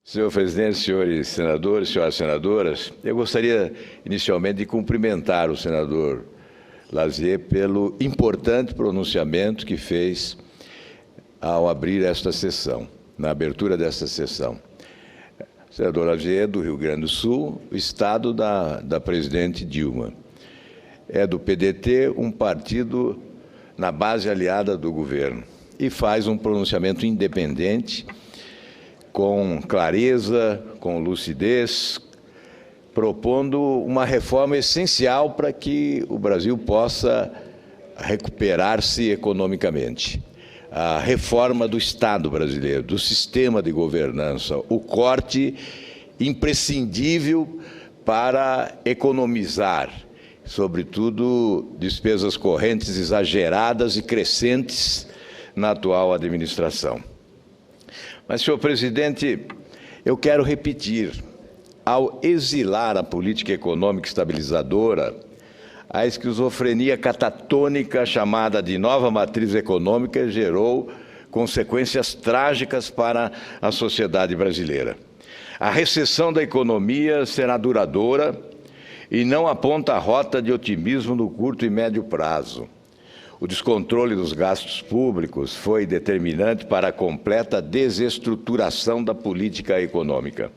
Senhor presidente, senhores senadores, senhoras senadoras, eu gostaria inicialmente de cumprimentar o senador Lazier pelo importante pronunciamento que fez ao abrir esta sessão, na abertura desta sessão. O senador Lazier é do Rio Grande do Sul, o estado da presidente Dilma. É do PDT, um partido na base aliada do governo, e faz um pronunciamento independente, com clareza, com lucidez, propondo uma reforma essencial para que o Brasil possa recuperar-se economicamente. A reforma do Estado brasileiro, do sistema de governança, o corte imprescindível para economizar, sobretudo despesas correntes exageradas e crescentes na atual administração. Mas, senhor presidente, eu quero repetir, ao exilar a política econômica estabilizadora, a esquizofrenia catatônica chamada de nova matriz econômica gerou consequências trágicas para a sociedade brasileira. A recessão da economia será duradoura e não aponta a rota de otimismo no curto e médio prazo. O descontrole dos gastos públicos foi determinante para a completa desestruturação da política econômica.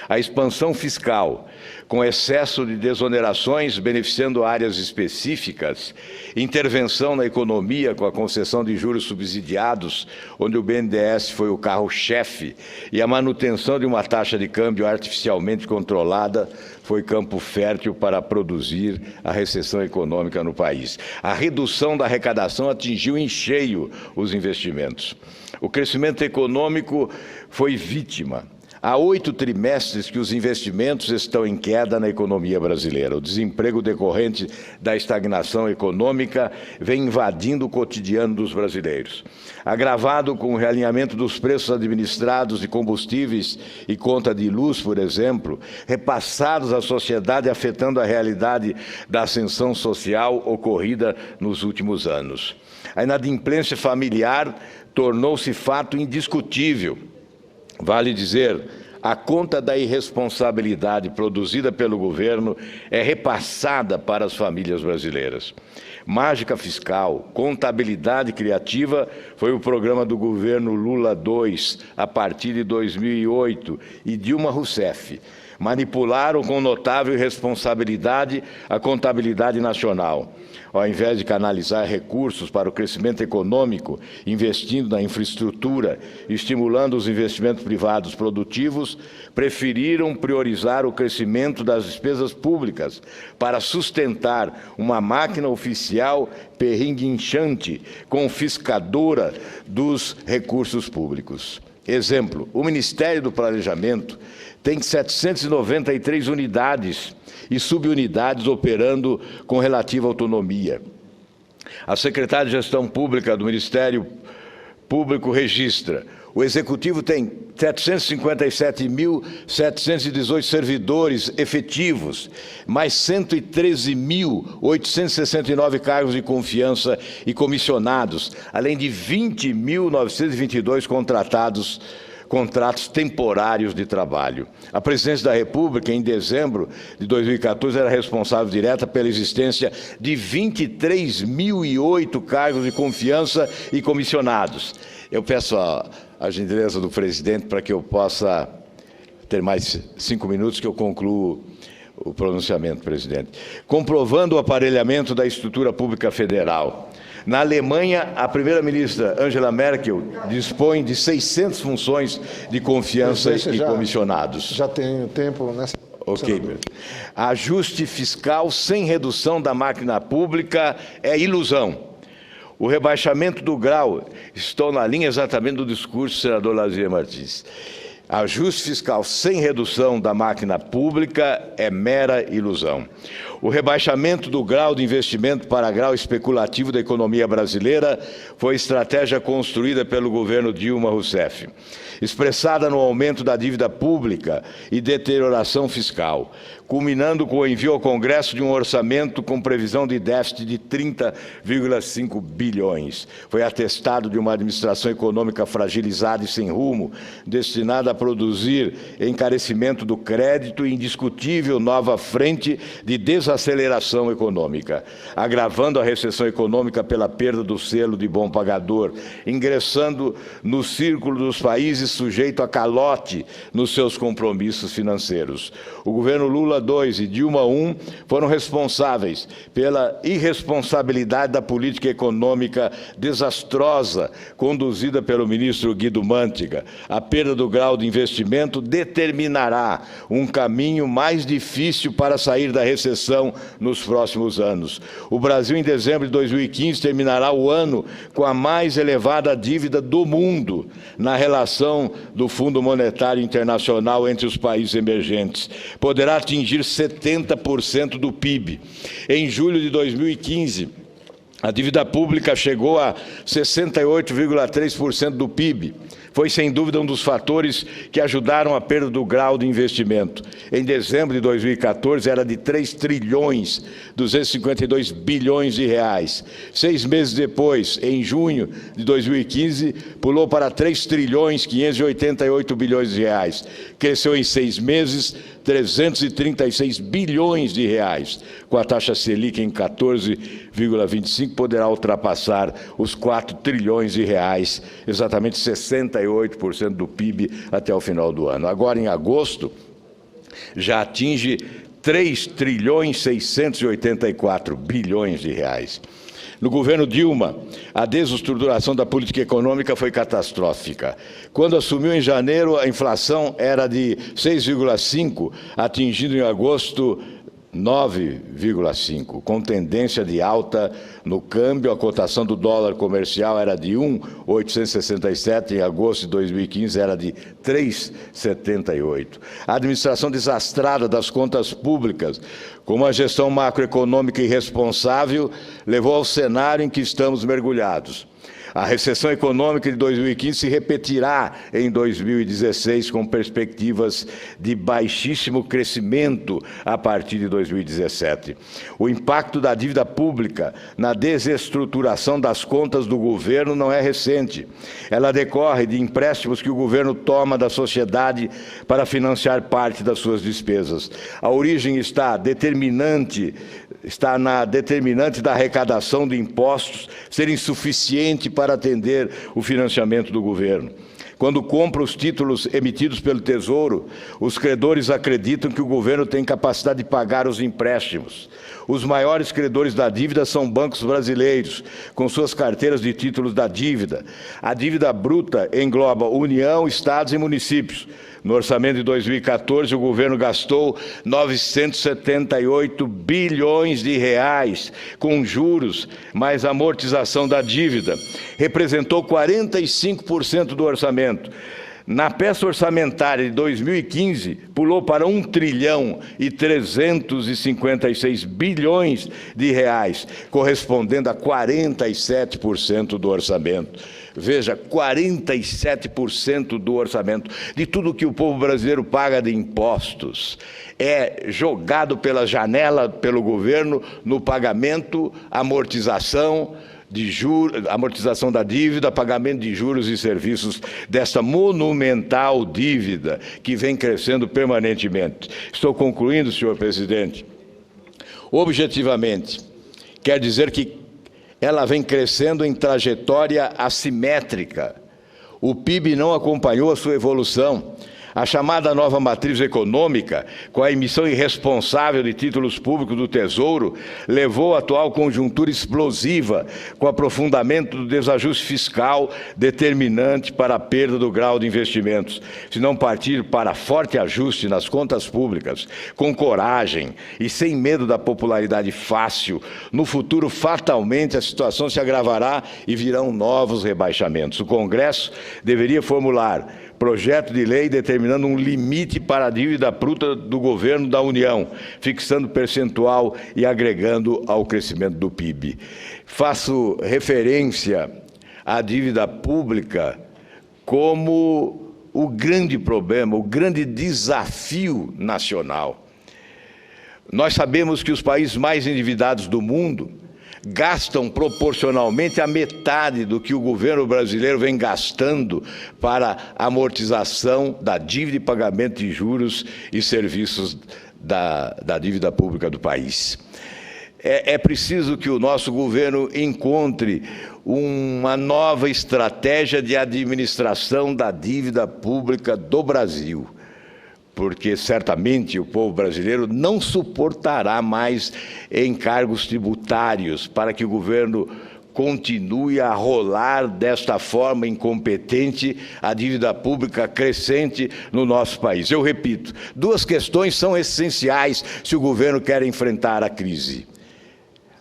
A expansão fiscal, com excesso de desonerações beneficiando áreas específicas, intervenção na economia com a concessão de juros subsidiados, onde o BNDES foi o carro-chefe, e a manutenção de uma taxa de câmbio artificialmente controlada foi campo fértil para produzir a recessão econômica no país. A redução da arrecadação atingiu em cheio os investimentos. O crescimento econômico foi vítima. Há 8 trimestres que os investimentos estão em queda na economia brasileira. O desemprego decorrente da estagnação econômica vem invadindo o cotidiano dos brasileiros. Agravado com o realinhamento dos preços administrados de combustíveis e conta de luz, por exemplo, repassados à sociedade, afetando a realidade da ascensão social ocorrida nos últimos anos. A inadimplência familiar tornou-se fato indiscutível. Vale dizer, a conta da irresponsabilidade produzida pelo governo é repassada para as famílias brasileiras. Mágica fiscal, contabilidade criativa foi o programa do governo Lula II a partir de 2008 e Dilma Rousseff. Manipularam com notável irresponsabilidade a contabilidade nacional. Ao invés de canalizar recursos para o crescimento econômico, investindo na infraestrutura, estimulando os investimentos privados produtivos, preferiram priorizar o crescimento das despesas públicas para sustentar uma máquina oficial perringuinchante, confiscadora dos recursos públicos. Exemplo, o Ministério do Planejamento tem 793 unidades e subunidades operando com relativa autonomia. A secretária de Gestão Pública do Ministério Público registra: o Executivo tem 757.718 servidores efetivos, mais 113.869 cargos de confiança e comissionados, além de 20.922 contratos temporários de trabalho. A Presidência da República, em dezembro de 2014, era responsável direta pela existência de 23.008 cargos de confiança e comissionados. Eu peço a gentileza do presidente para que eu possa ter mais 5 minutos que eu concluo o pronunciamento, presidente. Comprovando o aparelhamento da estrutura pública federal. Na Alemanha, a primeira-ministra Angela Merkel dispõe de 600 funções de confiança e comissionados. Já tenho tempo nessa... Ok. Ajuste fiscal sem redução da máquina pública é ilusão. O rebaixamento do grau, estou na linha exatamente do discurso do senador Lazier Martins. Ajuste fiscal sem redução da máquina pública é mera ilusão. O rebaixamento do grau de investimento para grau especulativo da economia brasileira foi estratégia construída pelo governo Dilma Rousseff, expressada no aumento da dívida pública e deterioração fiscal, culminando com o envio ao Congresso de um orçamento com previsão de déficit de 30,5 bilhões. Foi atestado de uma administração econômica fragilizada e sem rumo, destinada a produzir encarecimento do crédito e indiscutível nova frente de desaceleração econômica, agravando a recessão econômica pela perda do selo de bom pagador, ingressando no círculo dos países sujeito a calote nos seus compromissos financeiros. O governo Lula II e Dilma I foram responsáveis pela irresponsabilidade da política econômica desastrosa conduzida pelo ministro Guido Mantega. A perda do grau de investimento determinará um caminho mais difícil para sair da recessão nos próximos anos. O Brasil, em dezembro de 2015, terminará o ano com a mais elevada dívida do mundo na relação do Fundo Monetário Internacional entre os países emergentes. Poderá atingir 70% do PIB. Em julho de 2015, a dívida pública chegou a 68,3% do PIB. Foi, sem dúvida, um dos fatores que ajudaram a perda do grau de investimento. Em dezembro de 2014, era de 3 trilhões 252 bilhões de reais. 6 meses depois, em junho de 2015, pulou para 3 trilhões 588 bilhões de reais. Cresceu em 6 meses 336 bilhões de reais. Com a taxa Selic em 14,25, poderá ultrapassar os 4 trilhões de reais, exatamente 68% do PIB até o final do ano. Agora, em agosto, já atinge 3 trilhões 684 bilhões de reais. No governo Dilma, a desestruturação da política econômica foi catastrófica. Quando assumiu em janeiro, a inflação era de 6,5%, atingindo em agosto 9,5%, com tendência de alta no câmbio. A cotação do dólar comercial era de 1,867, em agosto de 2015 era de 3,78. A administração desastrada das contas públicas, com uma gestão macroeconômica irresponsável, levou ao cenário em que estamos mergulhados. A recessão econômica de 2015 se repetirá em 2016, com perspectivas de baixíssimo crescimento a partir de 2017. O impacto da dívida pública na desestruturação das contas do governo não é recente. Ela decorre de empréstimos que o governo toma da sociedade para financiar parte das suas despesas. A origem está na determinante da arrecadação de impostos ser insuficiente para atender o financiamento do governo. Quando compra os títulos emitidos pelo Tesouro, os credores acreditam que o governo tem capacidade de pagar os empréstimos. Os maiores credores da dívida são bancos brasileiros, com suas carteiras de títulos da dívida. A dívida bruta engloba União, estados e municípios. No orçamento de 2014, o governo gastou 978 bilhões de reais com juros, mais amortização da dívida. Representou 45% do orçamento. Na peça orçamentária de 2015, pulou para 1 trilhão e 356 bilhões de reais, correspondendo a 47% do orçamento. Veja, 47% do orçamento, de tudo que o povo brasileiro paga de impostos, é jogado pela janela pelo governo no pagamento, amortização de juros, amortização da dívida, pagamento de juros e serviços dessa monumental dívida que vem crescendo permanentemente. Estou concluindo, senhor presidente. Objetivamente, quer dizer que ela vem crescendo em trajetória assimétrica. O PIB não acompanhou a sua evolução. A chamada nova matriz econômica, com a emissão irresponsável de títulos públicos do Tesouro, levou a atual conjuntura explosiva, com aprofundamento do desajuste fiscal determinante para a perda do grau de investimentos. Se não partir para forte ajuste nas contas públicas, com coragem e sem medo da popularidade fácil, no futuro, fatalmente, a situação se agravará e virão novos rebaixamentos. O Congresso deveria formular projeto de lei determinando um limite para a dívida bruta do governo da União, fixando percentual e agregando ao crescimento do PIB. Faço referência à dívida pública como o grande problema, o grande desafio nacional. Nós sabemos que os países mais endividados do mundo gastam proporcionalmente a metade do que o governo brasileiro vem gastando para amortização da dívida e pagamento de juros e serviços da dívida pública do país. É preciso que o nosso governo encontre uma nova estratégia de administração da dívida pública do Brasil, porque certamente o povo brasileiro não suportará mais encargos tributários para que o governo continue a rolar desta forma incompetente a dívida pública crescente no nosso país. Eu repito, duas questões são essenciais se o governo quer enfrentar a crise.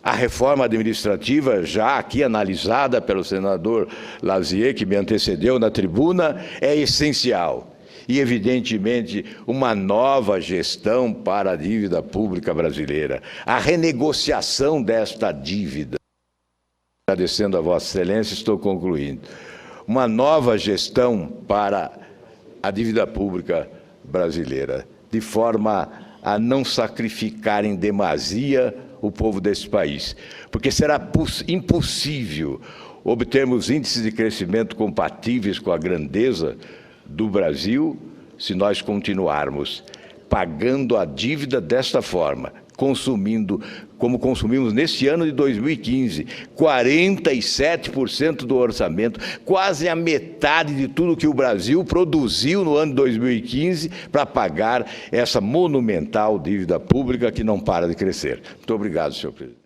A reforma administrativa, já aqui analisada pelo senador Lazier, que me antecedeu na tribuna, é essencial. E, evidentemente, uma nova gestão para a dívida pública brasileira. A renegociação desta dívida. Agradecendo a Vossa Excelência, estou concluindo. Uma nova gestão para a dívida pública brasileira, de forma a não sacrificar em demasia o povo desse país, porque será impossível obtermos índices de crescimento compatíveis com a grandeza do Brasil se nós continuarmos pagando a dívida desta forma, consumindo, como consumimos neste ano de 2015, 47% do orçamento, quase a metade de tudo que o Brasil produziu no ano de 2015 para pagar essa monumental dívida pública que não para de crescer. Muito obrigado, senhor presidente.